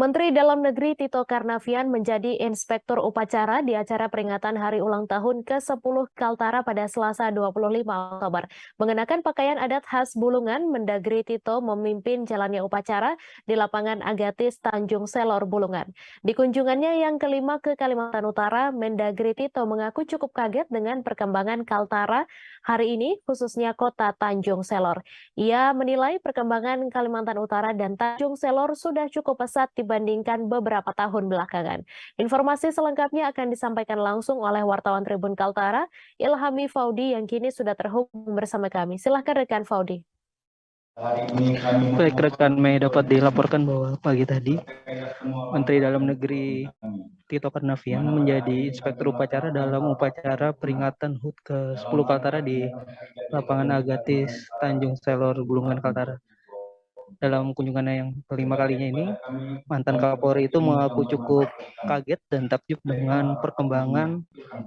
Menteri Dalam Negeri Tito Karnavian menjadi inspektur upacara di acara peringatan Hari Ulang Tahun ke-10 Kaltara pada Selasa 25 Oktober. Mengenakan pakaian adat khas Bulungan, Mendagri Tito memimpin jalannya upacara di lapangan Agatis Tanjung Selor, Bulungan. Di kunjungannya yang kelima ke Kalimantan Utara, Mendagri Tito mengaku cukup kaget dengan perkembangan Kaltara hari ini, khususnya kota Tanjung Selor. Ia menilai perkembangan Kalimantan Utara dan Tanjung Selor sudah cukup pesat dibandingkan beberapa tahun belakangan. Informasi selengkapnya akan disampaikan langsung oleh wartawan Tribun Kaltara, Ilhami Faudi yang kini sudah terhubung bersama kami. Silahkan rekan Faudi. Baik rekan Mei, dapat dilaporkan bahwa pagi tadi Menteri Dalam Negeri Tito Karnavian menjadi inspektur upacara dalam upacara peringatan HUT ke-10 Kaltara di lapangan Agatis Tanjung Selor, Bulungan, Kaltara. Dalam kunjungannya yang kelima kalinya ini, mantan Kapolri itu mengaku cukup kaget dan takjub dengan perkembangan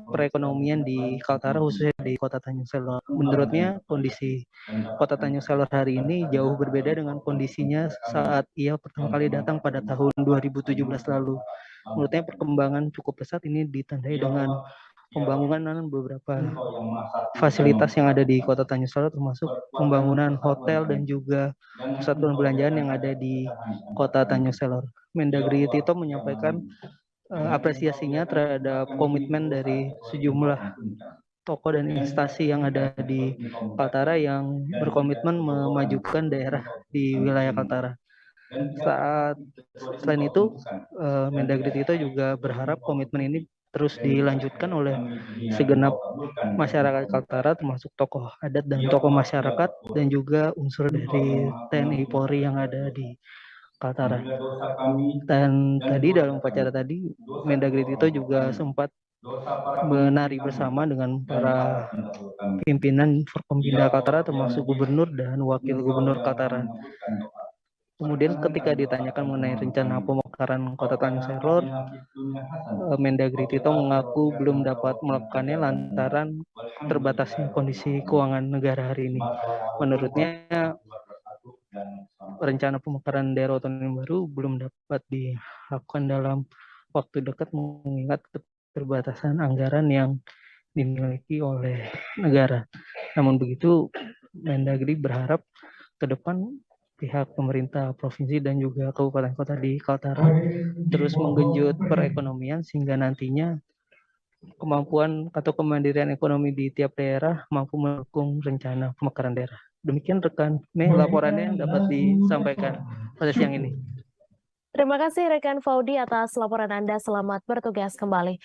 perekonomian di Kaltara, khususnya di Kota Tanjung Selor. Menurutnya, kondisi Kota Tanjung Selor hari ini jauh berbeda dengan kondisinya saat ia pertama kali datang pada tahun 2017 lalu. Menurutnya perkembangan cukup pesat ini ditandai dengan pembangunan beberapa fasilitas yang ada di Kota Tanjung Selor, termasuk pembangunan hotel dan juga pusat perbelanjaan yang ada di Kota Tanjung Selor. Mendagri Tito menyampaikan apresiasinya terhadap komitmen dari sejumlah tokoh dan instansi yang ada di Kaltara yang berkomitmen memajukan daerah di wilayah Kaltara. Selain itu, Mendagri Tito juga berharap komitmen ini terus dilanjutkan oleh segenap masyarakat Kaltara, termasuk tokoh adat dan tokoh masyarakat, dan juga unsur dari TNI Polri yang ada di Kaltara. Dan tadi dalam upacara tadi, Mendagri Tito juga sempat menari bersama dengan para pimpinan Forkompinda Kaltara, termasuk gubernur dan wakil gubernur Kaltara. Kemudian ketika ditanyakan mengenai rencana pemekaran Kota Tanjung Selor, Mendagri Tito mengaku belum dapat melakukannya lantaran terbatasnya kondisi keuangan negara hari ini. Menurutnya, rencana pemekaran daerah otonomi baru belum dapat dilakukan dalam waktu dekat mengingat keterbatasan anggaran yang dimiliki oleh negara. Namun begitu, Mendagri berharap ke depan pihak pemerintah provinsi dan juga kabupaten kota di Kaltara terus menggenjot perekonomian sehingga nantinya kemampuan atau kemandirian ekonomi di tiap daerah mampu mendukung rencana pemekaran daerah. Demikian rekan Mei laporannya yang dapat disampaikan pada siang ini. Terima kasih rekan Faudi atas laporan Anda. Selamat bertugas kembali.